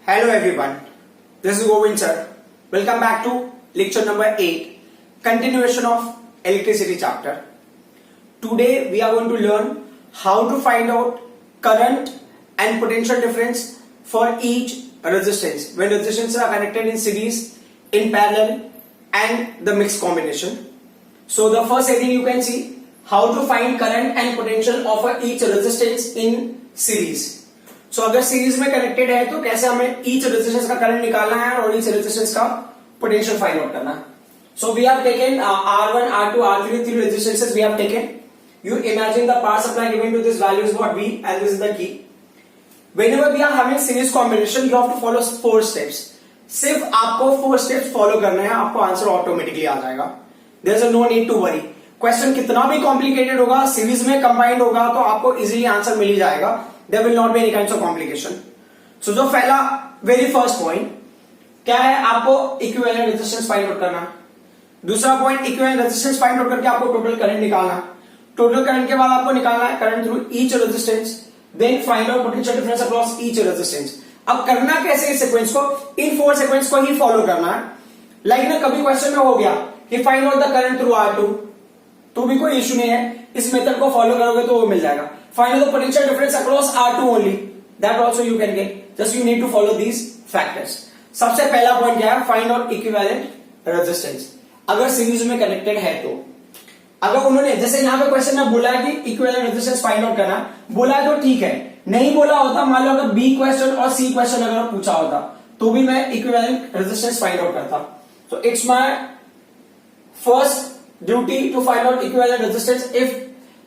Hello everyone, this is Govind sir. Welcome back to lecture number 8, continuation of electricity chapter. Today we are going to learn how to find out current and potential difference for each resistance when resistances are connected in series, in parallel and the mixed combination. So the first heading you can see how to find current and potential of each resistance in series. सो अगर series में connected है तो कैसे हमें each resistance का current निकालना है और ईच रेजिस्टेंस का पोटेंशियल फाइंड आउट करना है. So we have taken R1, R2, R3 three resistances we have taken. You imagine the power supply given to this value is what V and this is the key. Whenever we are having series combination you have to follow 4 steps. सिर्फ आपको 4 steps follow करने हैं, आपको answer automatically आ जाएगा. There is no need to worry. Question कितना भी complicated होगा, series में कंबाइंड होगा तो आपको इजीली आंसर मिल ही जाएगा. There will not be any kinds of complication. So जो पहला वेरी फर्स्ट पॉइंट क्या है, आपको इक्विवेलेंट रेजिस्टेंस फाइंड आउट करना. दूसरा point equivalent resistance find out करके आपको टोटल करंट निकालना. टोटल करंट के बाद आपको निकालना है current through each resistance, then find out potential difference across each resistance. अब करना कैसे इस सीक्वेंस को, इन 4 सीक्वेंस को ही फॉलो करना है. लाइक ना कभी क्वेश्चन में हो गया कि find out the current through R2, तो भी कोई इश्यू नहीं है, इस मेथड को फॉलो करोगे तो वो मिल जाएगा. Find the potential difference across R2 only. That also you can get. Just you need to follow these factors. सबसे पहला पॉइंट क्या है, फाइंड आउट इक्विवेलेंट रेजिस्टेंस. अगर सीरीज में कनेक्टेड है तो अगर उन्होंने जैसे यहाँ पे क्वेश्चन में बोला है कि इक्विवेलेंट रेजिस्टेंस फाइंड आउट करना, बोला है तो ठीक है. नहीं बोला होता, मान लो अगर बी क्वेश्चन और सी क्वेश्चन अगर पूछा होता तो भी मैं इक्विवेलेंट रेजिस्टेंस फाइंड आउट करता. So it's my first duty to find out equivalent resistance if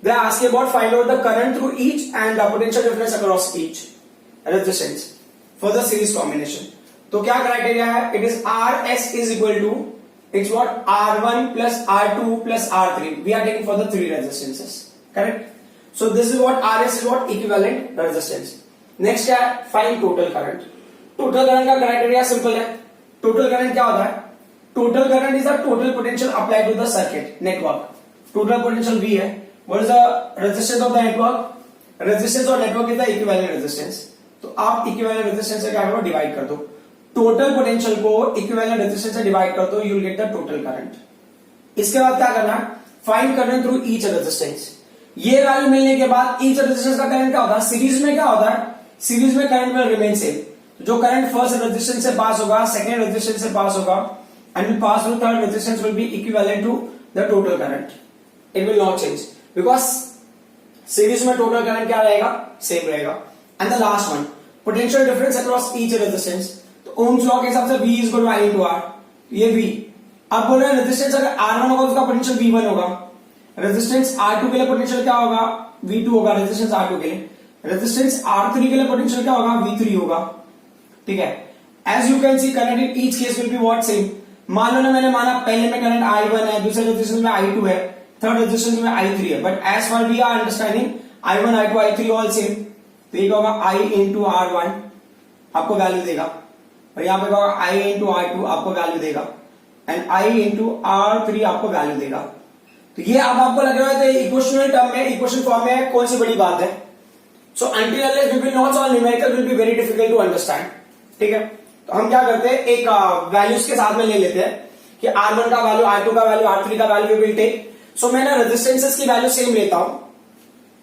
they are asking about find out the current through each and the potential difference across each resistance for the series combination. तो क्या criteria है, it is RS is equal to it's what R1 plus R2 plus R3 we are taking for the 3 resistances, correct? So this is what RS is what equivalent resistance. Next क्या है, find total current. Total current का criteria simple है. Total current क्या होता है, total current is the total potential applied to the circuit network. Total potential V है. What is the resistance of the network? Resistance of network is the equivalent resistance. तो आप equivalent resistance से क्या करो, divide कर दो. Total potential को equivalent resistance से डिवाइड कर दो, you will get the total current. इसके बाद क्या करना है, find current through each resistance. ये वैल्यू मिलने के बाद ईच रेजिस्टेंस का करंट क्या होता है, सीरीज में क्या होता है, सीरीज में करंट विल रिमेन सेम. जो करंट फर्स्ट रेजिस्टेंस से पास होगा, सेकंड रेजिस्टेंस से पास होगा and will pass through third resistance will be equivalent to the total current. It will not change because series में total current क्या रहेगा, same रहेगा. And the last one, potential difference across each resistance. तो Ohm's law के हिसाब से V is equal to I into R. ये V. अब बोल रहे हैं रेजिस्टेंस अगर R1 होगा उसका पोटेंशियल V1 होगा. रेजिस्टेंस R2 के लिए पोटेंशियल क्या होगा, V2 होगा. रेजिस्टेंस R2 के लिए, रेजिस्टेंस R3 के लिए पोटेंशियल क्या होगा, V3 होगा. ठीक है. As you can see, current in each case will be what same. मान लो ना मैंने माना पहले में करंट I1 है, दूसरे रेजिस्टेंस में I2 है, थर्ड रेजिस्टेंस में I3 है, but as far we are understanding I1, I2, I3 all same. तो ये होगा I into R1 आपको वैल्यू देगा, और यहाँ पे होगा I into R2 आपको वैल्यू देगा, एंड I into R3 आपको वैल्यू देगा. तो ये अब आपको लग रहा है इक्वेशनल टर्म में, इक्वेशन फॉर्म में कौन सी बड़ी बात है. So until unless we will not solve numerical will be very difficult to understand. ठीक है. तो हम क्या करते हैं, एक वैल्यूज के साथ में ले लेते हैं कि R1 का वैल्यू, R2 का वैल्यू, R3 का वैल्यू विल टेक. सो मैं ना रेजिस्टेंसेस की वैल्यू सेम लेता हूं,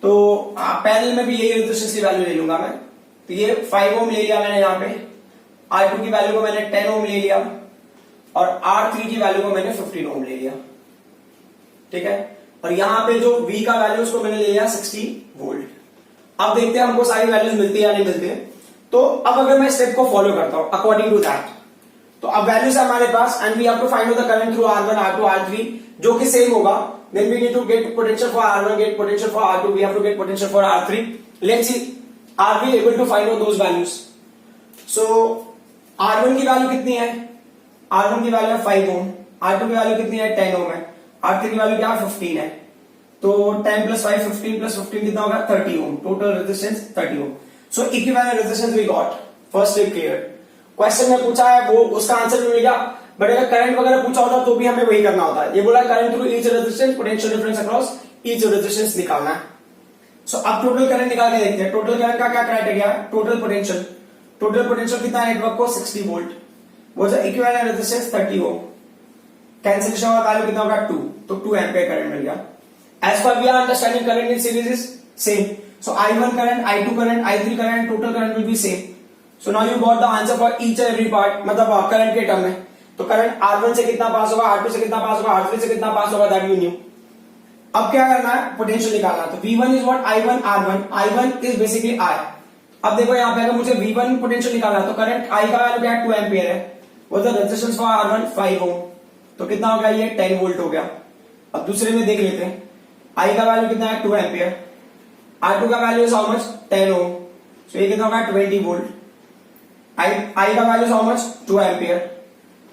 तो पैरेलल में भी यही रेजिस्टेंस की वैल्यू ले लूंगा मैं. तो ये 5 ओम ले लिया मैंने, यहाँ पे R2 की वैल्यू को मैंने 10 ओम ले लिया और R3 की वैल्यू को मैंने 15 ओम ले लिया. ठीक है. और यहाँ पे जो V का वैल्यू उसको मैंने ले लिया 60 वोल्ट. अब देखते हैं हमको सारी वैल्यूज मिलती है या नहीं मिलती है. तो अब अगर मैं स्टेप को फॉलो करता हूं अकॉर्डिंग टू दैट, तो अब वैल्यूज है हमारे पास and we have to find out the current through R1, R2, R3 जो कि सेम होगा. Then we need to get potential for R1, get potential for R2, we have to get potential for R3. Let's see are we able to find out those values. So R1 की value कितनी है, R1 की value है 5 ओम, R2 की value कितनी है 10 ओम है, R3 की वैल्यू क्या है 15 है. तो 10 प्लस 5 15 प्लस 15 कितना होगा 30 ohm. Total resistance 30 ohm. So equivalent resistance we got. First step clear. Question में पूछा है वो उसका आंसर भी मिलेगा, बट अगर करंट वगैरह पूछा होता तो भी हमें वही करना होता है. ये बोला current through each resistance, potential difference across each resistance निकालना है. सो अब टोटल करंट निकाल के देखते हैं. टोटल करंट का क्या क्राइटेरिया है, टोटल पोटेंशियल. टोटल पोटेंशियल कितना है नेटवर्क को 60 वोल्ट, वो जो इक्विवेलेंट रेजिस्टेंस 30 ओम, कैंसिलेशन का वैल्यू कितना होगा 2, तो 2 एम्पियर करंट मिल गया। As per we are understanding current in series is same, so I1 current, I2 current, I3 current, total current will be same. So now you got the answer for each and every part, मतलब current के term में। तो current R1 से कितना पास होगा, R2 से कितना पास होगा, R3 से कितना पास होगा, दैट यू न्यू। अब क्या करना है, पोटेंशियल निकालना। तो V1 is what, I1 R1, I1 is basically I। अब देखो यहाँ पे अगर मुझे V1 पोटेंशियल निकालना तो करंट I का वैल्यू क्या है 2 एम्पियर है, वो द रेजिस्टेंस फॉर R1 5 ओम, तो कितना हो गया ये 10 वोल्ट हो गया। अब दूसरे में देख लेते हैं, I का वैल्यू कितना है 2 एम्पियर, R2 का वैल्यू इज हाउ मच 10 ओम, सो ये कितना होगा 20 वोल्ट। I का value is how much 2 ampere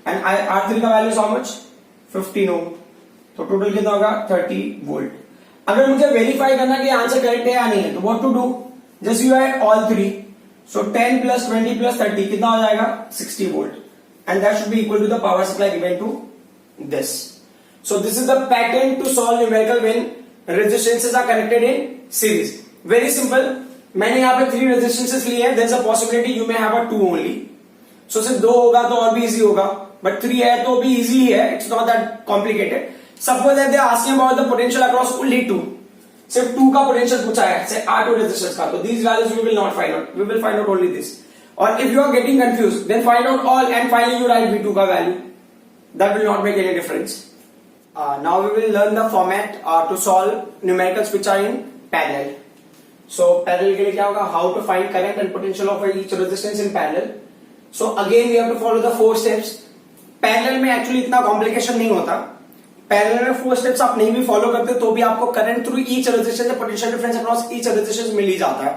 and R3 का वैल्यू इज हाउ मच 15 ओम, तो टोटल कितना होगा 30 वोल्ट। अगर मुझे वेरीफाई करना कि आंसर करेक्ट है या नहीं है, तो what to do, just you add all three, so 10 plus 20 plus 30 कितना हो जाएगा 60 volt and that should be equal to the power supply given to this. So this is the pattern to solve numerical when resistances are connected in series. Very simple, मैंने यहाँ पे 3 resistances लिए हैं, there is a possibility you may have a 2 only, so सिर्फ 2 होगा तो और भी इजी होगा, बट 3 है तो भी इजी ही है, it's not that complicated. Suppose that they are asking about the potential across only 2, सिर्फ 2 का पोटेंशियल पूछा है, से R2 रेजिस्टेंस का, तो these values we will not find out, we will find out only this। और if you are getting confused, then find out all and finally you write V2 का value, that will not make any difference। Now we will learn the format to solve numericals which are in parallel। So parallel के लिए क्या होगा, how to find current and potential of each resistance in parallel। So again we have to follow the 4 steps। parallel में actually इतना complication नहीं होता, parallel में 4 steps आप नहीं भी फॉलो करते तो भी आपको करंट थ्रू ईच रेजिस्टेंस या potential difference across each resistance मिल ही जाता है।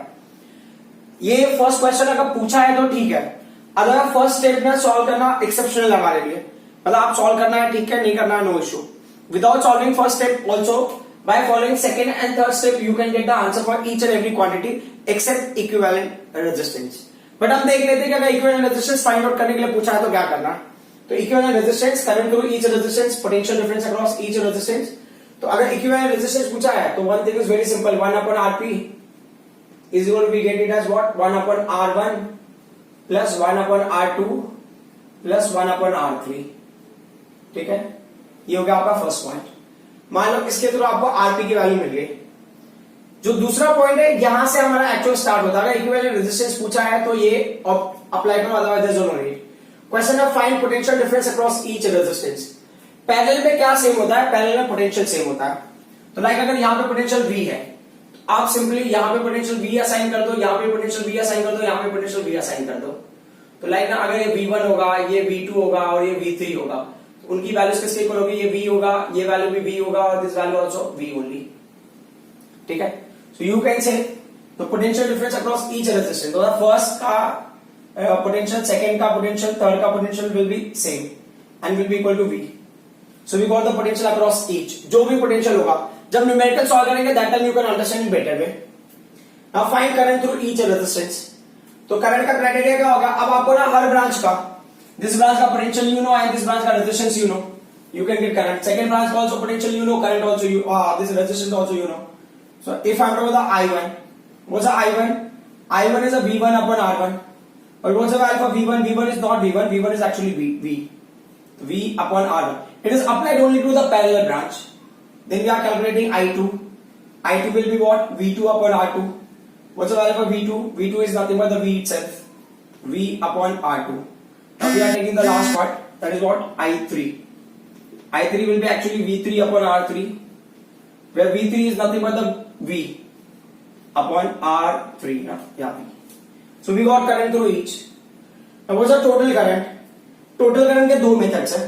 ये फर्स्ट क्वेश्चन अगर पूछा है तो ठीक है, अगर फर्स्ट स्टेप में सॉल्व करना एक्सेप्शनल है हमारे लिए, मतलब आप सॉल्व करना है ठीक है, नहीं करना है no issue. Without solving first step also by following second and third step you can get the answer for each and every quantity except equivalent resistance. But हम देख लेते हैं कि अगर इक्विवेलेंट रेजिस्टेंस फाइंड आउट करने के लिए पूछा है तो क्या करना है। तो equivalent resistance, current through each resistance, potential difference across each resistance. तो अगर इक्विवेलेंट रेजिस्टेंस पूछा है तो one thing is very simple, 1/Rp is equal to we get it as what 1/R1 plus 1/R2 plus 1/R3। ठीक है, ये हो गया आपका फर्स्ट पॉइंट। मान लो इसके थ्रू आपको आरपी की वैल्यू मिल गई। जो दूसरा पॉइंट है, यहां से हमारा एक्चुअल स्टार्ट होता है। इक्विवेलेंट रेजिस्टेंस पूछा है तो ये अप्लाई करो, otherwise there is no need. Question of find potential difference across each resistance. Parallel में क्या सेम होता है, पैरेलल में पोटेंशियल सेम होता है। तो लाइक अगर यहां पे पोटेंशियल V है, आप सिंपली यहां पे पोटेंशियल V असाइन कर दो, यहां पे पोटेंशियल V असाइन कर दो, यहां पे पोटेंशियल V असाइन कर दो। तो लाइक ना अगर ये V1 होगा, ये V2 होगा और ये V3 होगा, तो उनकी वैल्यूज किसके इक्वल होगी, ये V होगा, ये वैल्यू भी V होगा और this value also V only. ठीक है, so you can say the potential difference across each resistance. तो फर्स्ट का पोटेंशियल, सेकंड का पोटेंशियल, थर्ड का potential will be same and will be equal to V। So we got the potential across each. जो भी potential होगा, जब numerical solve करेंगे that time you can understand better way. Now find current through each resistance. तो current का criteria क्या होगा, अब आपको ना हर ब्रांच का, दिस ब्रांच का potential you know and this branch का resistance you know, you can get current. Second branch का also potential you know, current also you, this resistance also you know. So if I know the I1, what's the I1? I1 is a V1/R1. But what's the value for V1? V1 is not V1, V1 is actually V/R1. It is applied only to the parallel branch. Then we are calculating I2. I2 will be what? V2/R2. What's the value for V2? V2 is nothing but the V itself, V/R2. Now we are taking the last part, that is what? I3. I3 will be actually V3/R3, where V3 is nothing but the V/R3. Yeah, V. So we got current through each. Now what's the total current? Total current के दो methods है.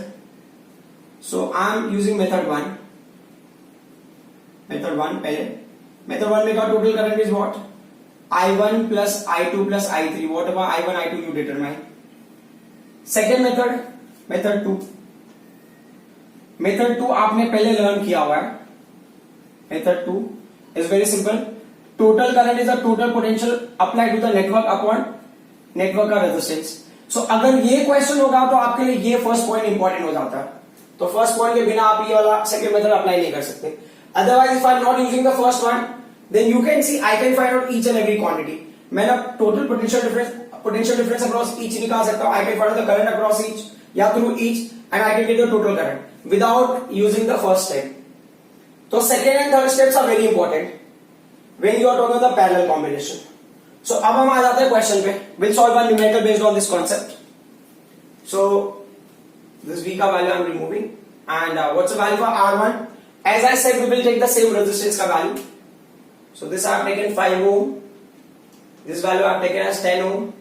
So I am using method 1. Method 1 पहले. Method 1 में का total current is what? I1 plus I2 plus I3. Whatever I1, I2 you determine. Second method, method 2. Method 2 आपने पहले learn किया हुआ है. Method 2 is very simple. Total current is the total potential applied to the network upon network का resistance. So अगर ये question होगा तो आपके लिए ये फर्स्ट पॉइंट इंपॉर्टेंट हो जाता है. तो फर्स्ट पॉइंट के बिना आप ये वाला सेकंड मेथड अप्लाई नहीं कर सकते. Otherwise if I am not using the first one, then you can see I can find out each and every quantity. मैं ना total potential difference potential difference across each निकाल सकता हूं. I can find the current across each या through each and I can get the total current without using the first step. तो second and third steps are very important when you are talking about the parallel combination. So अब हम आ जाते हैं question पे. We'll solve one numerical based on this concept. So this V का value I am removing and what's the value for R1? As I said, we will take the same resistance का value. So this I have taken 5 ohm. This value I have taken as 10 ohm.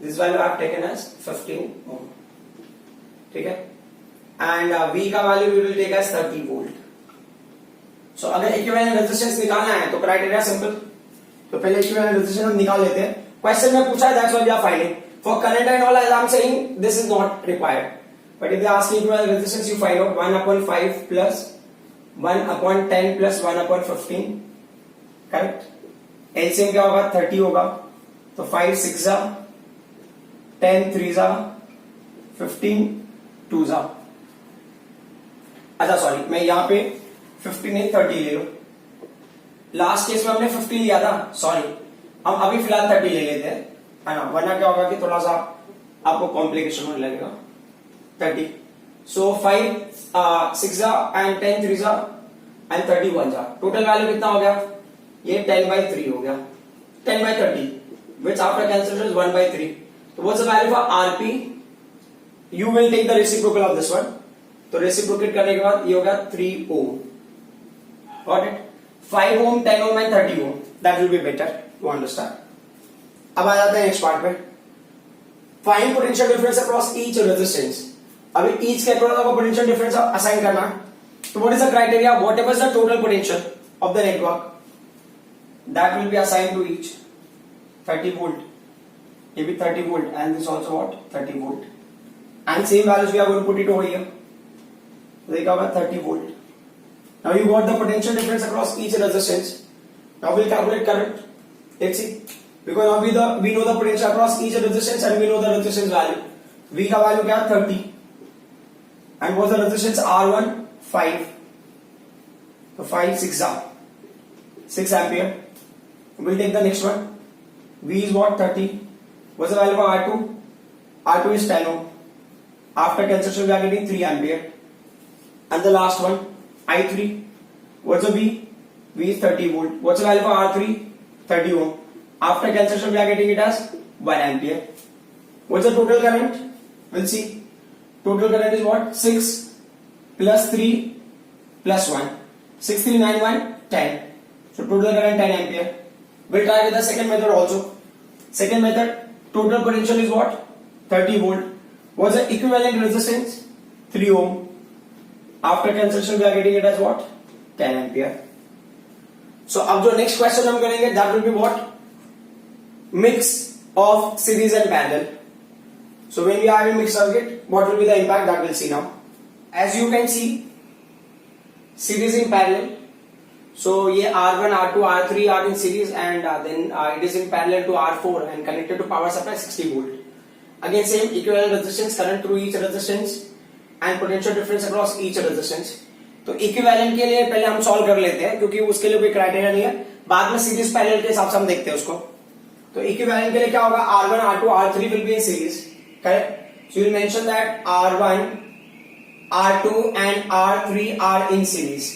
This value I have taken as 15 ohm. ठीक है? And V का value we will take as 30 volt. So अगर equivalent resistance निकालना है तो criteria simple. तो पहले equivalent resistance हम निकाल लेते हैं. क्वेश्चन में पूछा है that's why we are finding. For current and all, as I am saying, this is not required. But if they ask you equivalent resistance, you find out 1/5 plus 1/10 plus 1/15. Correct. LCM क्या होगा? 30 होगा. तो 5 6 जा 10 3 जा 15 2 जा. अच्छा sorry, मैं यहां पे 15 नहीं 30 ले लो. लास्ट केस में हमने 15 लिया था, सॉरी. हम अभी फिलहाल 30 ले लेते हैं, है ना, वरना क्या होगा कि थोड़ा सा आपको कॉम्प्लिकेशन होने लगेगा. 30. सो 5 6 जा एंड 10 3 जा एंड 31 जा. टोटल वैल्यू कितना हो गया? ये 10/3 हो गया. 10/30 which after cancellation is 1/3. So what's the value for Rp? You will take the reciprocal of this one. तो रेसिप्रोकेट करने के बाद ये हो गया 3 ohm. Got it? 5 ohm, 10 ohm and 30 ohm. That will be better to understand. अब आ जाते हैं नेक्स्ट पार्ट पे. Find potential difference across each resistance. अभी each के अक्रॉस आपको पोटेंशियल डिफरेंस असाइन करना है. तो what is the criteria? Whatever is the total potential of the network, that will be assigned to each. 30 volt. ये भी 30 volt and this also what? 30 volt. And same values we are going to put it over here. तो देखा होगा 30 volt. Now you got the potential difference across each resistance. Now we'll calculate current. Let's see. Because now we know the potential across each resistance and we know the resistance value. V का value क्या? 30. And what's the resistance? R1 5. So 5 6 6 ampere. We'll take the next one. V is what? 30. What's the value for R2? R2 is 10 ohm. After cancellation we are getting 3 ampere. And the last one, I3. What's the V? V is 30 volt. What's the value for R3? 30 ohm. After cancellation we are getting it as 1 ampere. What's the total current? We'll see. Total current is what? 6 plus 3 plus 1. 6 3 9 1 10. So total current 10 ampere. We'll try with the second method also. Second method, total potential is what? 30 volt. What's the equivalent resistance? 3 ohm. After cancellation we are getting it as what? 10 ampere. So अब जो next question हम करेंगे that will be what? Mix of series and parallel. So when we are having mixed circuit, what will be the impact? That we'll see now. As you can see, series in parallel. So ये R1, R2, R3 are in series and then it is in parallel to R4 and connected to power supply 60 volt. Again same equivalent resistance, current through each resistance and potential difference across each resistance. तो equivalent के लिए पहले हम solve कर लेते हैं क्योंकि उसके लिए कोई क्राइटेरिया नहीं है. बाद में सीरीज पैरेलल के हिसाब से हम देखते हैं उसको. तो इक्विवेलेंट के लिए क्या होगा? R1, R2, R3 will be in series. Correct? So you will mention that R1, R2 and R3 are in series.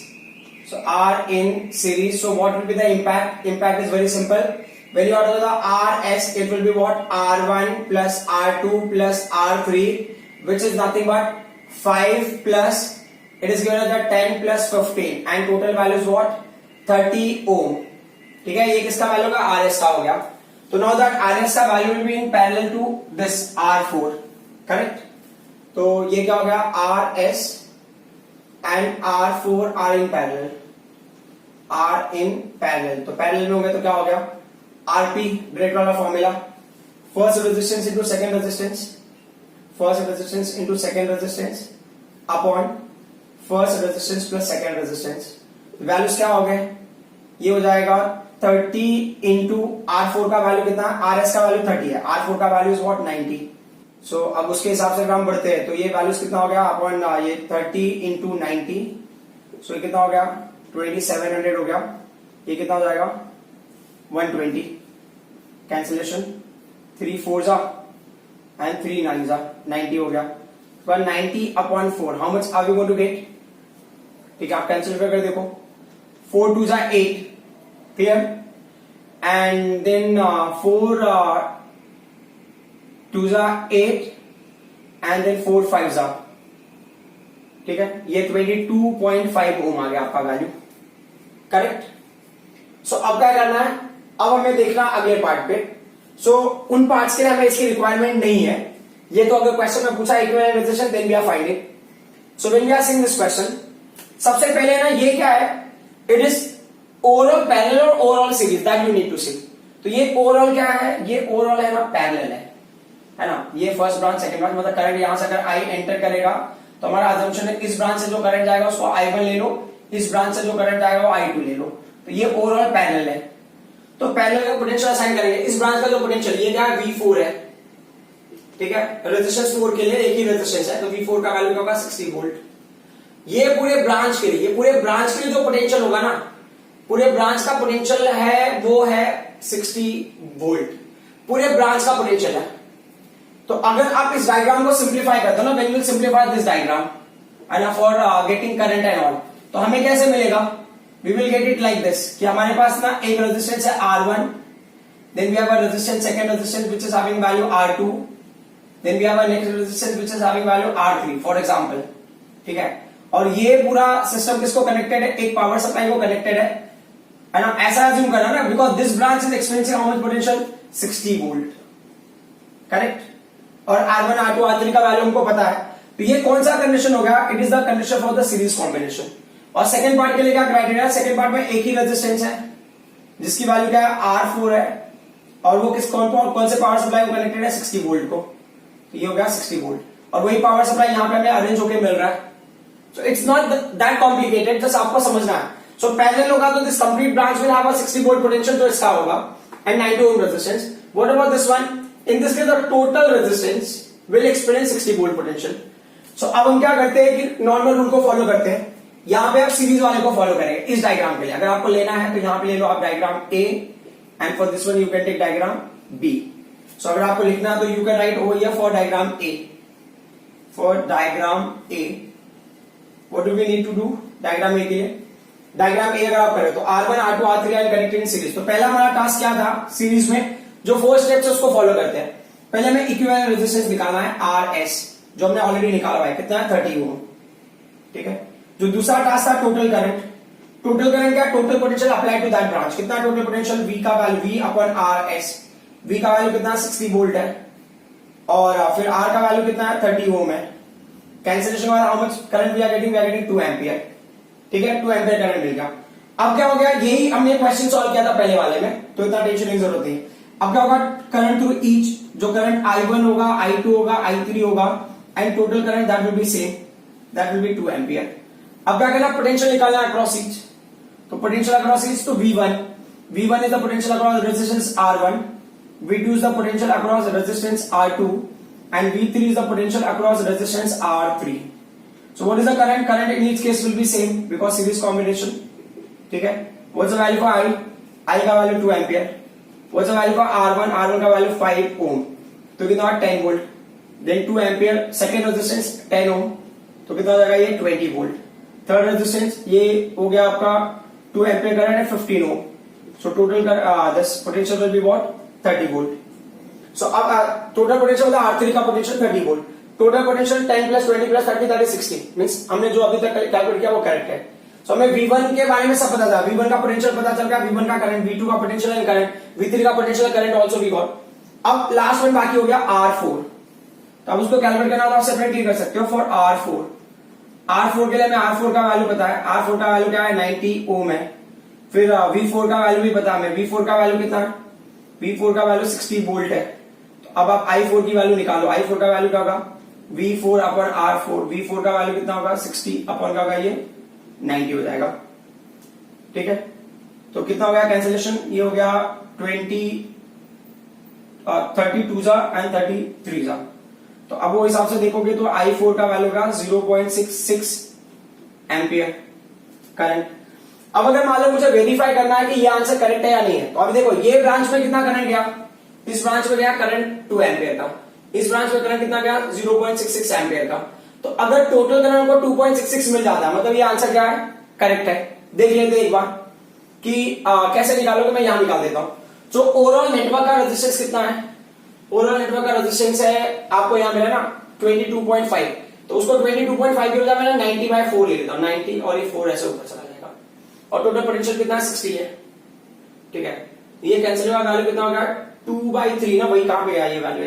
So are in series. So what will be the impact? Impact is very simple. When you are doing the RS, it will be what? R1 plus R2 plus R3, which is nothing but 5 plus, it is given as the 10 plus 15 and total value is what? 30 ohm. ठीक है, ये किसका value का? RS का हो गया. तो now that RS का value will be in parallel to this R4. Correct. तो ये क्या हो गया? RS and R4 are in parallel. are in parallel. तो parallel में हो गया तो क्या हो गया? RP, डायरेक्ट वाला formula. First resistance into second resistance. First resistance into second resistance upon first resistance plus second resistance. Values क्या हो गए? ये हो जाएगा 30 इंटू R4 का वैल्यू कितना? RS का वैल्यू 30 है. R4 का वैल्यू इज व्हाट? 90. सो अब उसके हिसाब से अगर हम बढ़ते हैं तो ये वैल्यूज कितना हो गया? अपॉन ये 30 इंटू 90. सो ये कितना हो गया? 2700 हो गया. ये कितना हो जाएगा? 120. कैंसिलेशन 3 4 जा एंड 3 9 जा 90 हो गया। 90/4 how much are we going to get? ठीक है, आप कैंसिल कर देखो। 4 2 जा 8, क्लियर, एंड देन 4 2 जा 8 एंड देन 4 5 जा, ठीक है, ये 22.5 ओम आ गया आपका वैल्यू, करेक्ट। सो अब क्या करना है, अब हमें देखना अगले पार्ट पे। सो उन पार्ट्स के लिए हमें इसकी रिक्वायरमेंट नहीं है, ये तो अगर क्वेश्चन में पूछा equivalent resistance then we are finding. So when we are seeing this question, सबसे पहले ना ये क्या है, इट इज ओवरऑल पैरेलल और overall series that you need to see. तो ये ओवरऑल क्या है, ये ओवरऑल है ना पैरेलल है ना, ये फर्स्ट ब्रांच सेकंड ब्रांच, मतलब करंट यहां से अगर आई एंटर करेगा तो हमारा अजम्पशन है इस ब्रांच से जो करंट जाएगा उसको I1 ले लो, इस ब्रांच से जो करंट जाएगा वो I2 ले लो। तो ये ओवरऑल पैरेलल है। तो पैरेलल का पोटेंशियल असाइन करेंगे, इस ब्रांच का जो पोटेंशियल ये क्या है, V4 है, ठीक है, रेजिस्टेंस 4 के लिए एक ही रेजिस्टेंस है, तो V4 का वैल्यू क्या होगा 60 वोल्ट। ये पूरे ब्रांच के लिए, ये पूरे ब्रांच के लिए जो पोटेंशियल होगा ना, पूरे ब्रांच का पोटेंशियल है वो है 60 वोल्ट, पूरे ब्रांच का पोटेंशियल है। तो अगर आप इस डायग्राम को सिंप्लीफाई करते हो ना, when you simplify this diagram and for getting current and all, तो हमें कैसे मिलेगा, we will get it like this कि हमारे पास ना एक रेजिस्टेंस है R1, then we have a resistance, second resistance which is having value R2, then we have a next resistance which is having value R3 for example, ठीक है। और ये पूरा सिस्टम किसको कनेक्टेड है, एक पावर सप्लाई को कनेक्टेड है, एंड हम ऐसा अज्यूम करना ना, because this branch is experiencing how much potential 60 volt, correct. और R1 R2 R3 का वैल्यू हमको पता है, तो ये कौन सा कंडीशन हो गया, it is the condition for the series combination. और सेकंड पार्ट के लिए क्या क्राइटेरिया है, सेकंड पार्ट में एक ही रेजिस्टेंस है जिसकी वैल्यू क्या है R4 है, और वो कौन से पावर सप्लाई को कनेक्टेड है 60 वोल्ट को, तो ये हो गया 60 वोल्ट, और वही पावर सप्लाई यहां पे हमें अरेंज होकर मिल रहा है। So it's not that complicated, just आपको समझना है। सो पैरेलल होगा तो this complete branch will have a 60 volt potential, तो इसका होगा, and 90 ohm resistance. What about this one, in this case the total resistance will experience 60 volt potential। so अब हम क्या करते हैं कि नॉर्मल रूल को फॉलो करते हैं, यहां पे आप सीरीज वाले को फॉलो करेंगे इस डायग्राम के लिए। अगर आपको लेना है तो यहां पे ले लो आप diagram A, and for this one you can take diagram B। So अगर आपको लिखना है तो you can write over here for diagram A, for diagram A what do we need to do, diagram A के लिए diagram A अगर आप करें तो R1 R2 R3 are connected in series. तो पहला हमारा टास्क क्या था, सीरीज में जो 4 स्टेप्स है उसको फॉलो करते हैं। पहले हमें इक्विवेलेंट रेजिस्टेंस निकालना है RS, जो हमने ऑलरेडी निकाला हुआ है, कितना है 30 ओम, ठीक है। जो दूसरा टास्क था टोटल करंट, टोटल करंट क्या, total potential apply to that branch, कितना टोटल पोटेंशियल, V का वैल्यू V/RS, V का वैल्यू कितना 60 वोल्ट है, और फिर R का वैल्यू कितना है 30 ओम है। कैंसिलेशन वाला how much current we are getting 2 ampere, ठीक है, 2 एम्पियर करंट मिल गया। अब क्या हो गया, यही हमने क्वेश्चन सॉल्व किया था पहले वाले में, तो इतना टेंशन की जरूरत नहीं। अब क्या होगा, करंट थ्रू ईच, जो करंट I1 होगा, I2 होगा, I3 होगा, and total current that will be same, that will be 2 ampere. अब क्या करना, पोटेंशियल निकालना अक्रॉस ईच, तो पोटेंशियल अक्रॉस ईच तो V1 is the potential across resistance R1, V2 is the potential across resistance R2, and V3 is the potential across resistance R3। So what is the current, current in each case will be same because series combination, ठीक है। What's the value for I का value 2 ampere, what's the value for R1 का value 5 ओम, तो कितना 10 volt, then 2 ampere, second resistance 10 ohm, तो कितना हो जाएगा ये 20 वोल्ट, थर्ड रेजिस्टेंस ये हो गया आपका 2 एम्पियर करंट है 15 ohm, so total this potential will be what 30 volt. So अब टोटल पोटेंशियल होता है R3 का potential 30 volt, total potential 10 plus 20 plus 30 that is 60, means हमने जो अभी तक कैलकुलेट किया वो करेक्ट है। तो हमें V1 के बारे में सब पता था, V1 का पोटेंशियल पता चल गया, V1 का करंट, V2 का पोटेंशियल एंड करंट, V3 का potential current also we got. अब लास्ट में बाकी हो गया R4, तो अब उसको कैलकुलेट करना तो आप सेपरेटली कर सकते हो फॉर R4 के लिए हमें R4 का वैल्यू पता है, R4 का वैल्यू क्या है 90 ओम है। फिर V4 का वैल्यू भी पता है हमें, V4 का वैल्यू कितना है, V4 का वैल्यू 60 वोल्ट है। तो अब आप I4 की वैल्यू निकालो, I4 का वैल्यू क्या होगा V4/R4, V4 का वैल्यू कितना होगा 60 अपन का होगा ये 90 हो जाएगा, ठीक है। तो कितना हो गया कैंसिलेशन, ये हो गया 32 जा एंड 33 जा। तो अब वो हिसाब से देखोगे तो I4 का वैल्यू होगा 0.66 एम्पियर करंट। अब अगर मान लो मुझे वेरीफाई करना है कि ये आंसर करेक्ट है या नहीं है, तो अभी देखो ये ब्रांच में कितना करंट गया, इस ब्रांच में गया करंट 2 एम्पियर का, इस ब्रांच में करंट कितना गया 0.66 एम्पियर का। तो अगर टोटल करंट को 2.66 मिल जाता है मतलब ये आंसर क्या है, करेक्ट है। देख लेते एक बार कि कैसे निकालोगे, मैं यहां निकाल देता हूं। जो ओवरऑल नेटवर्क का रेजिस्टेंस कितना है, ओवरऑल नेटवर्क का रेजिस्टेंस है आपको यहां मिला ना 22.5, तो उसको 22.5 की बजाय मैंने 90/4 ले लेता हूं, 90 और ये 4 ऐसे ऊपर चला जाएगा। और टोटल पोटेंशियल कितना है 60 है, ठीक है। ये कैंसिल हुआ, वैल्यू कितना होगा 2/3 ना, वही कहां पे गया ये वैल्यू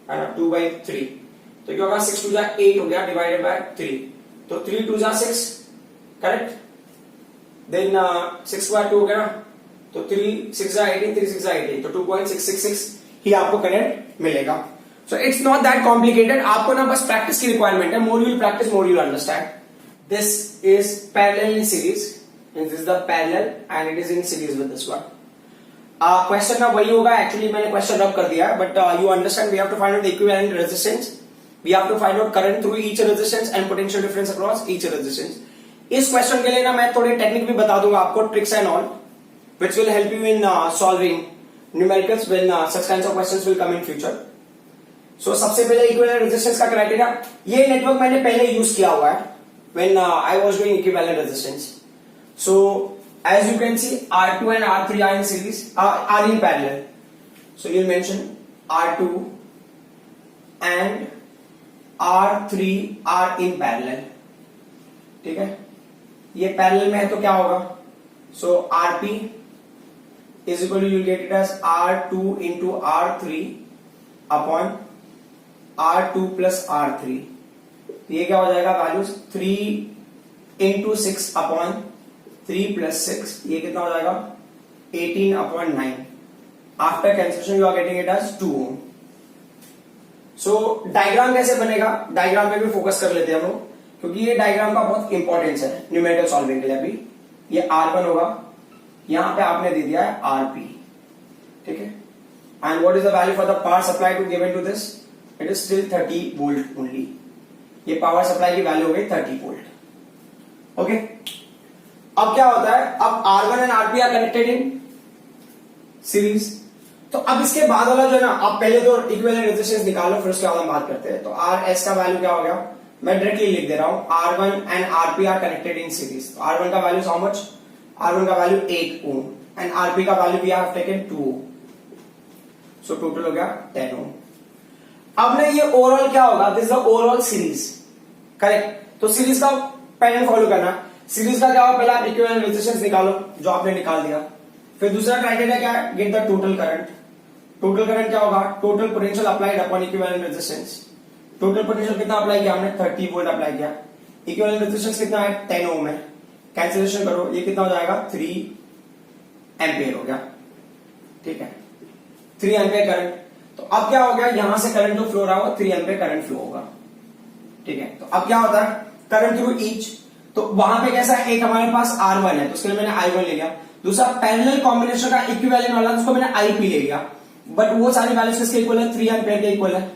है ना 2/3, तो क्या होगा 6 2 8 हो गया डिवाइडेड बाय 3, तो 3 2 6 करेक्ट, देन 6 बाय 2 हो गया ना, तो 3 6 18 3 6 18, तो 2.666 ही आपको करंट मिलेगा। So it's not that complicated, आपको ना बस प्रैक्टिस की रिक्वायरमेंट है, more you will practice more you will understand. This is parallel in series, this is the parallel and it is in series with this one. Question ना वही होगा, actually मैंने question रब कर दिया है, but you understand we have to find out the equivalent resistance, we have to find out current through each resistance and potential difference across each resistance. इस question के लिए ना मैं थोड़े टेक्निक भी बता दूंगा आपको, tricks and all which will help you in solving numericals when such kinds of questions will come in future. So सबसे पहले इक्विवेलेंट रेजिस्टेंस का क्राइटेरिया, ये नेटवर्क मैंने पहले यूज किया हुआ है when I was doing equivalent resistance. So as you can see R2 and R3 are in series, are in parallel. So you'll mention R2 and R3 are in parallel, ठीक है। ये parallel में है तो क्या होगा, so RP is equal to, you'll get it as R2 into R3 upon R2 plus R3, ये क्या हो जाएगा वैल्यूज 3 into 6 upon 3 plus 6, ये कितना हो जाएगा 18 upon 9, after cancellation you are getting it as 2 ohm। So diagram कैसे बनेगा, डायग्राम पे भी फोकस कर लेते हैं हम लोग, क्योंकि ये डायग्राम का बहुत इंपॉर्टेंस है न्यूमेरिकल सॉल्विंग के लिए। अभी ये R1 होगा, यहां पे आपने दे दिया है RP, ठीक है, and what is the value for the power supply to given to this, it is still 30 volt only. ये पावर सप्लाई की वैल्यू हो गई 30 वोल्ट, ओके। अब क्या होता है, अब R1 and RP are connected in series, तो अब इसके बाद वाला जो है ना, आप पहले तो इक्विवेलेंट रेजिस्टेंस निकालो, फिर उसके बाद हम बात करते हैं। तो RS का वैल्यू क्या हो गया, मैं डायरेक्टली लिख दे रहा हूं, R1 and RP are connected in series. R1 का वैल्यू हाउ मच, R1 का वैल्यू 8 ohm एंड RP का value we have taken 2 ohm, सो टोटल हो गया 10 ohm। अब ना ये ओवरऑल क्या होगा, this is the overall series, correct. तो सीरीज का पैटर्न फॉलो करना, सीरीज का क्या होगा, पहले आप इक्विवेलेंट रेजिस्टेंस निकालो जो आपने निकाल दिया, फिर दूसरा क्राइटेरिया क्या है, gate the total current. Total current क्या होगा, total potential applied upon equivalent resistance. Total potential कितना अप्लाई किया हमने, 30 वोल्ट अप्लाई किया। इक्विवेलेंट रेजिस्टेंस कितना है, 10 ohm है। कैंसिलेशन करो, ये कितना हो जाएगा 3 एम्पियर हो गया, ठीक है, 3 एम्पियर करंट। तो अब क्या हो गया, यहां से करंट जो फ्लो रहा होगा 3 एम्पियर करंट फ्लो होगा, ठीक है। तो अब क्या होता है, करंट थ्रू ईच, तो वहां पे कैसा है, एक हमारे पास R1 है तो उसके लिए मैंने I1 ले लिया, दूसरा पैरेलल कॉम्बिनेशन का इक्विवेलेंट वाला उसको मैंने IP ले लिया, बट वो सारी वैल्यूज किसके इक्वल है, 3 एम्पियर के इक्वल है।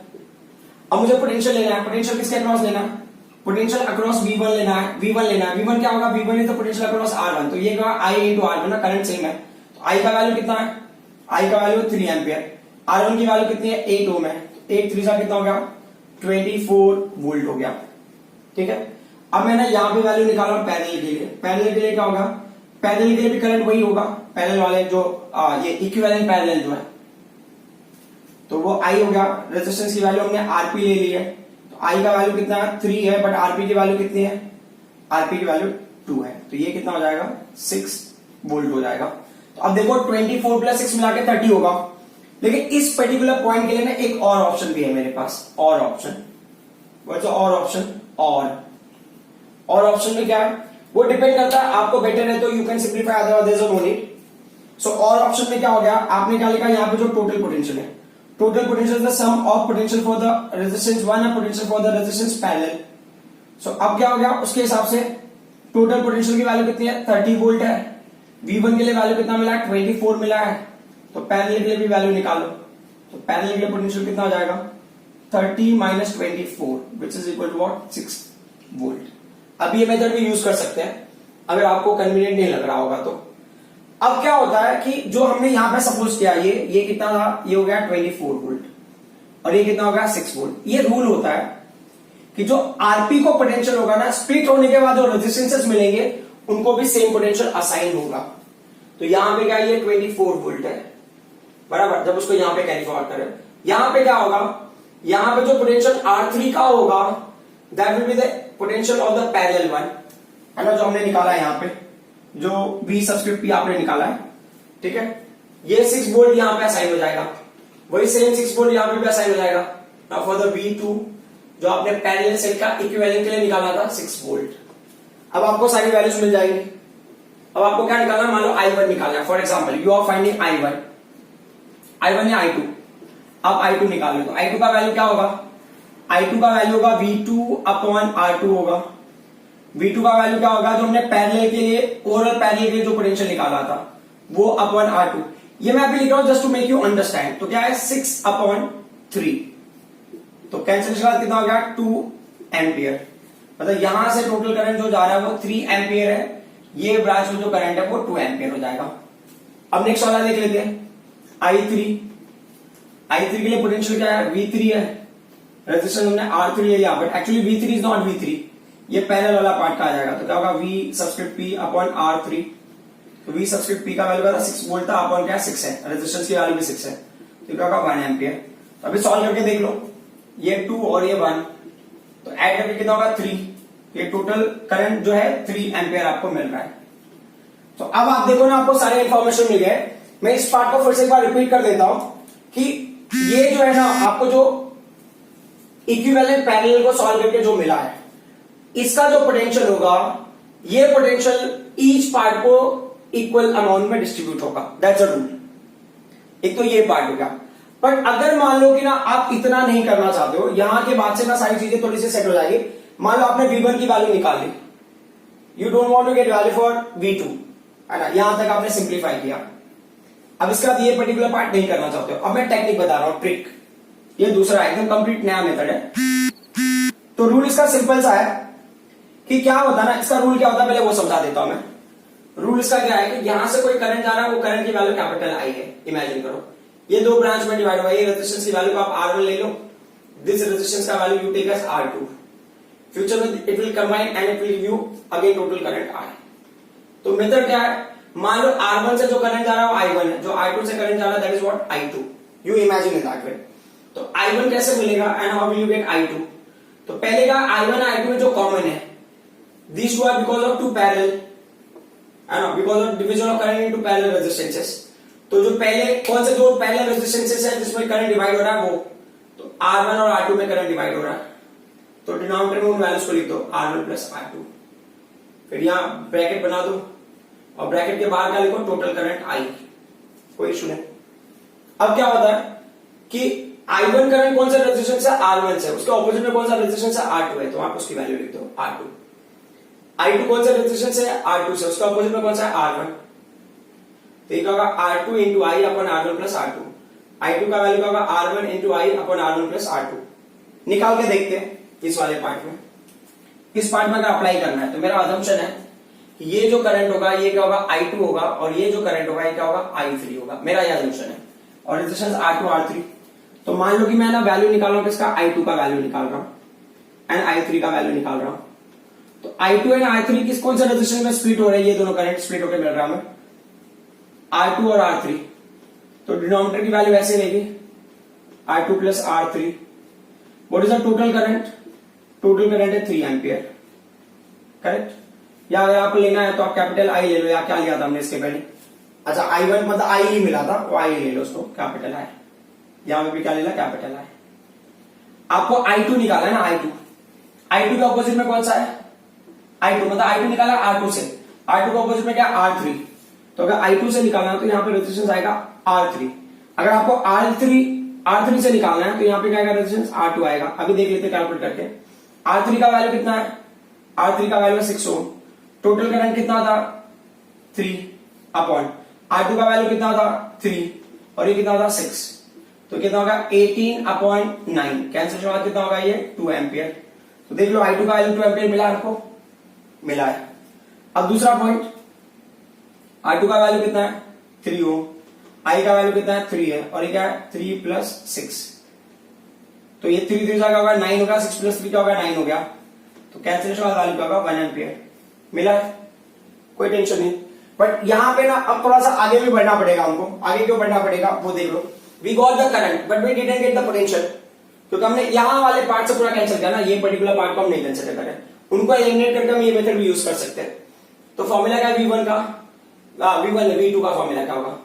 अब मुझे पोटेंशियल लेना है, पोटेंशियल किसके अक्रॉस लेना है, पोटेंशियल अक्रॉस V1 लेना है, V1 लेना है। V1 क्या होगा, V1 is the potential across R1, तो ये क्या I into R1 ना, करंट सेम है, तो I का वैल्यू कितना है, I का वैल्यू 3 एम्पियर, R1 की वैल्यू कितनी है 8 ohm है, 8 3 का कितना हो गया 24 वोल्ट हो गया, ठीक है। अब मैंने यहां पे वैल्यू निकाला पैरेलल के लिए, पैरेलल के लिए क्या होगा, पैरेलल के लिए भी करंट वही होगा, पैरेलल वाले जो ये इक्विवेलेंट पैरेलल जो है, तो वो I हो गया। रेजिस्टेंस की वैल्यू हमने RP ले ली है, तो I का वैल्यू कितना है 3 है, बट RP की वैल्यू कितनी है, RP की वैल्यू 2 है, तो ये कितना हो जाएगा 6 वोल्ट हो जाएगा। तो अब देखो 24 प्लस 6 मिला के 30 होगा, लेकिन इस पर्टिकुलर पॉइंट के लिए ना एक और ऑप्शन भी है मेरे पास, और ऑप्शन, और ऑप्शन, और ऑप्शन में क्या है, वो डिपेंड करता है आपको बेटर है तो you can simplify, otherwise no need. So और ऑप्शन में क्या हो गया, आपने क्या लिखा यहाँ पे जो टोटल पोटेंशियल है, total potential the sum of potential for the resistance 1 and potential for the resistance parallel. So अब क्या हो गया, उसके हिसाब से टोटल पोटेंशियल की वैल्यू कितनी है 30 वोल्ट है, V1 के लिए वैल्यू कितना मिला है 24 मिला है, तो पैरेलल के लिए भी वैल्यू निकालो, तो पैरेलल के लिए पोटेंशियल कितना हो जाएगा 30 minus 24 which is equal to what 6 volt. अब ये मेथड भी यूज कर सकते हैं अगर आपको कन्वीनियंट नहीं लग रहा होगा तो। अब क्या होता है कि जो हमने यहां पे सपोज किया, ये कितना था, ये हो गया 24 वोल्ट और ये कितना हो गया 6 वोल्ट। ये रूल होता है कि जो आरपी को पोटेंशियल होगा ना, स्प्लिट होने के बाद जो रेजिस्टेंसेस मिलेंगे उनको भी सेम पोटेंशियल असाइन होगा। तो यहां पे क्या, ये 24 वोल्ट है बराबर, जब उसको यहां पे कैलकुलेट करें, यहां पे क्या होगा, यहां पे जो पोटेंशियल R3 का होगा that will be the potential of the parallel one, है ना, जो हमने निकाला है यहां पे, जो V सब्सक्रिप्ट P आपने निकाला है, ठीक है। ये 6 वोल्ट यहां पे असाइन हो जाएगा, वही सेम 6 वोल्ट यहां पे भी असाइन हो जाएगा। नाउ फॉर द V2 जो आपने पैरेलल सेल का इक्विवेलेंट के लिए निकाला था 6 वोल्ट, अब आपको सारी वैल्यूज मिल जाएंगी। अब आपको क्या निकालना है, मान लो I1 निकालना है, for example you are finding I1 या I2, आप I2 निकाल लो, तो I2 का वैल्यू क्या होगा, I2 का वैल्यू होगा V2 अपॉन R2 होगा। V2 का वैल्यू क्या होगा, जो हमने पैरेलल के लिए, ओवरऑल पैरेलल के लिए जो पोटेंशियल निकाला था वो अपॉन R2। ये मैं अभी लिख रहा हूं just to make you understand. तो क्या है 6 अपॉन 3, तो कैंसिलेशन के बाद कितना हो गया 2 एम्पियर, मतलब यहां से टोटल करंट जो जा रहा है वो 3 एम्पियर है, ये ब्रांच में जो करंट है वो 2 एम्पियर हो जाएगा। अब नेक्स्ट वाला देख लेते हैं I3 के लिए पोटेंशियल क्या है, V3 है, रेजिस्टेंस हमने R3 ले लिया, but actually V3 is not V3, ये पैरेलल वाला पार्ट का आ जाएगा। तो क्या होगा V subscript P upon R3, तो V सब्सक्रिप्ट P का वैल्यू था 6 वोल्ट था, अपॉन क्या 6 है, रेजिस्टेंस की वैल्यू भी 6 है, तो क्या होगा 1 एम्पियर। तो अभी सॉल्व करके देख लो, ये 2 और ये 1, तो ऐड करके कितना होगा 3, ये टोटल करंट जो है 3 एम्पियर आपको मिल रहा है। तो अब आप देखो ना, आपको सारे इंफॉर्मेशन मिल गए। मैं इस पार्ट को फिर से एक बार रिपीट कर देता हूं कि ये जो है ना, आपको जो इक्विवेलेंट पैरेलल को सॉल्व करके जो मिला है, इसका जो पोटेंशियल होगा, ये पोटेंशियल ईच पार्ट को इक्वल अमाउंट में डिस्ट्रीब्यूट होगा, दैट्स अ रूल। एक तो ये पार्ट हो गया। बट अगर मान लो कि ना आप इतना नहीं करना चाहते हो, यहां के बाद से ना सारी चीजें थोड़ी सी सेट हो जाएगी। मान लो आपने V1 की वैल्यू निकाल ली, you don't want to get value for V2, है ना, यहां तक आपने सिंप्लीफाई किया। अब इसके बाद ये पर्टिकुलर पार्ट नहीं करना चाहते हो, अब मैं टेक्निक बता रहा हूं, ट्रिक, ये दूसरा एकदम कंप्लीट नया मेथड है। तो रूल इसका सिंपल सा है कि क्या होता है ना, इसका रूल क्या होता है पहले वो समझा देता हूं मैं। रूल इसका क्या है कि यहां से कोई करंट जा रहा है, वो करंट की वैल्यू कैपिटल आई है, इमेजिन करो ये दो ब्रांच में डिवाइड हुआ है, ये रेजिस्टेंस की वैल्यू को आप R1 ले लो, दिस रेजिस्टेंस का value you take as R2, future में it will combine and it will give you again total current I। तो मेथड क्या है, मान लो R1 से जो करंट जा रहा है वो I1 है, जो R2 से करंट जा रहा है that is what I2, you imagine in that way. तो I1 कैसे मिलेगा and how will you get I2। तो पहले का I1 I2 में जो कॉमन है, these two are because of two parallel, है ना, because of division of current into parallel resistances। तो जो पहले कौन से दो पैरेलल रेजिस्टेंसेस है जिसमें करंट डिवाइड हो रहा है वो, तो R1 और R2 में करंट डिवाइड हो रहा है, तो डिनोमिनेटर में उन वैल्यूज को लिख दो R1 प्लस R2, फिर यहां ब्रैकेट बना दो और ब्रैकेट के बाहर क्या लिखो, टोटल करंट I, कोई इशू नहीं। अब क्या होता है कि I1 करंट कौन सा रेजिस्टेंस है, R1 से, उसके ऑपोजिट में कौन सा रेजिस्टेंस है, R2 है, तो आप उसकी वैल्यू लिख दो R2। I2 कौन सा रेजिस्टेंस है, R2 से, उसके ऑपोजिट में कौन सा है, R1, तो ये क्या होगा R2 into I upon R1 plus R2। I2 का वैल्यू क्या होगा R1 into I upon R1 plus R2। निकाल के देखते हैं इस वाले पार्ट में, इस पार्ट में अगर अप्लाई करना है तो मेरा अजम्पशन है कि ये जो करंट होगा ये क्या होगा I2 होगा, और ये जो करंट होगा ये क्या होगा I3 होगा, मेरा ये अजम्पशन है। और रेजिस्टेंस R2 R3, तो मान लो कि मैं ना वैल्यू निकाल रहा हूं, किसका, I2 का वैल्यू निकाल रहा हूं एंड I3 का वैल्यू निकाल रहा हूं। तो I2 एंड I3 किस कौन सा रेजिस्टेंस में स्प्लिट हो रहे हैं, ये दोनों करंट स्प्लिट होकर मिल रहा है हमें R2 और R3, तो डिनोमिनेटर की वैल्यू ऐसे रहेगी R2 plus R3। What is the total current, total current है 3 एम्पियर, करेक्ट। या अगर आपको लेना है तो आप कैपिटल I ले लो, या क्या लिया था हमने इसके पहले, अच्छा I1 मतलब I ही मिला था, वो I ले लो उसको, कैपिटल I, यहां पे भी क्या ले ला, कैपिटल I। आपको I2 निकाला है ना, I2 के ऑपोजिट में कौन सा है, I2, मतलब I2 निकाला R2 से, R2 के ऑपोजिट में क्या R3, तो अगर I2 से निकालना है तो यहाँ पे रेजिस्टेंस आएगा R3। अगर आपको R3 से निकालना है तो यहाँ पे क्या आएगा, रेजिस्टेंस R2 आएगा। अभी देख लेते हैं कैलकुलेट करके, R3 का वैल्यू कितना है, R3 का वैल्यू 6 ओम, टोटल करंट कितना था 3 अपॉन R2 का वैल्यू कितना था 3 और ये कितना था 6, तो कितना होगा 18 अपॉन 9, कैंसिल के बाद कितना होगा ये 2 एम्पियर। तो देख लो I2 का वैल्यू 2 एम्पियर मिला आपको, मिला है। अब दूसरा पॉइंट, R2 का वैल्यू कितना है 3 ओम, I का वैल्यू कितना है 3 है, और ये क्या है 3 प्लस 6, तो ये 3 3 क्या होगा 9 होगा, 6 प्लस 3 क्या होगा 9 हो गया, तो कैंसिलेशन का वैल्यू क्या होगा 1 एम्पियर मिला है, कोई टेंशन नहीं। बट यहाँ पे ना अब थोड़ा सा आगे भी बढ़ना पड़ेगा हमको, आगे क्यों बढ़ना पड़ेगा वो देख लो। We got the current but we didn't get the potential, क्योंकि हमने यहाँ वाले पार्ट से पूरा कैंसिल किया ना, ये पर्टिकुलर पार्ट को हम नहीं कैंसिल करें, उनको एलिमिनेट करके हम ये मेथड भी यूज कर सकते हैं। तो फॉर्मूला क्या है V1 का, V2 का फॉर्मूला क्या होगा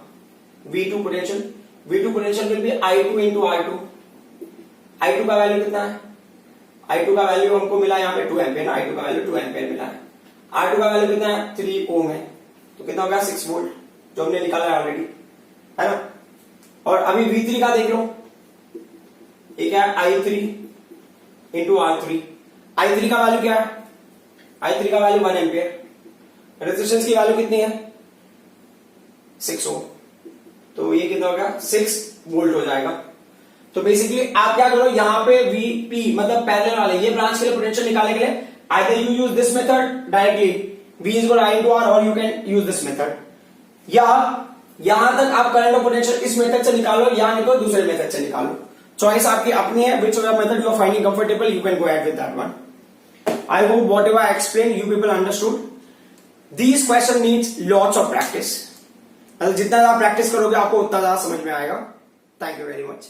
V2 potential will B I2 into R2। I2 का वैल्यू कितना है, I2 का वैल्यू हमको मिला यहाँ पे 2 एम्पियर ना, I2 का वैल्यू 2 एम्पियर मिला है, R2 का वैल्यू कितना है 3 ओम है, तो कितना हो गया 6 वोल्ट जो हमने निकाला है ऑलरेडी, है ना। और अभी V3 का देख लो, ये क्या है I3 इंटू R3। I3 का वैल्यू क्या है, I3 का वैल्यू 1 एम्पियर, रेजिस्टेंस की वैल्यू कितनी है 6 ओम, तो ये कितना होगा 6 वोल्ट हो जाएगा। तो बेसिकली आप क्या करो, यहां पे Vp मतलब पैरेलल वाले ये ब्रांच के लिए पोटेंशियल निकालने के लिए either you use this method directly V is equal to I into R, और you can use this method, या यहां तक आप करंट और पोटेंशियल इस मेथड से निकालो या नहीं तो दूसरे मेथड से निकालो, चॉइस आपकी अपनी है, which method you are finding comfortable you can go ahead with that one. I hope whatever I explained you people understood. These question needs lots of practice, जितना ज्यादा प्रैक्टिस करोगे आपको उतना ज्यादा समझ में आएगा। Thank you very much.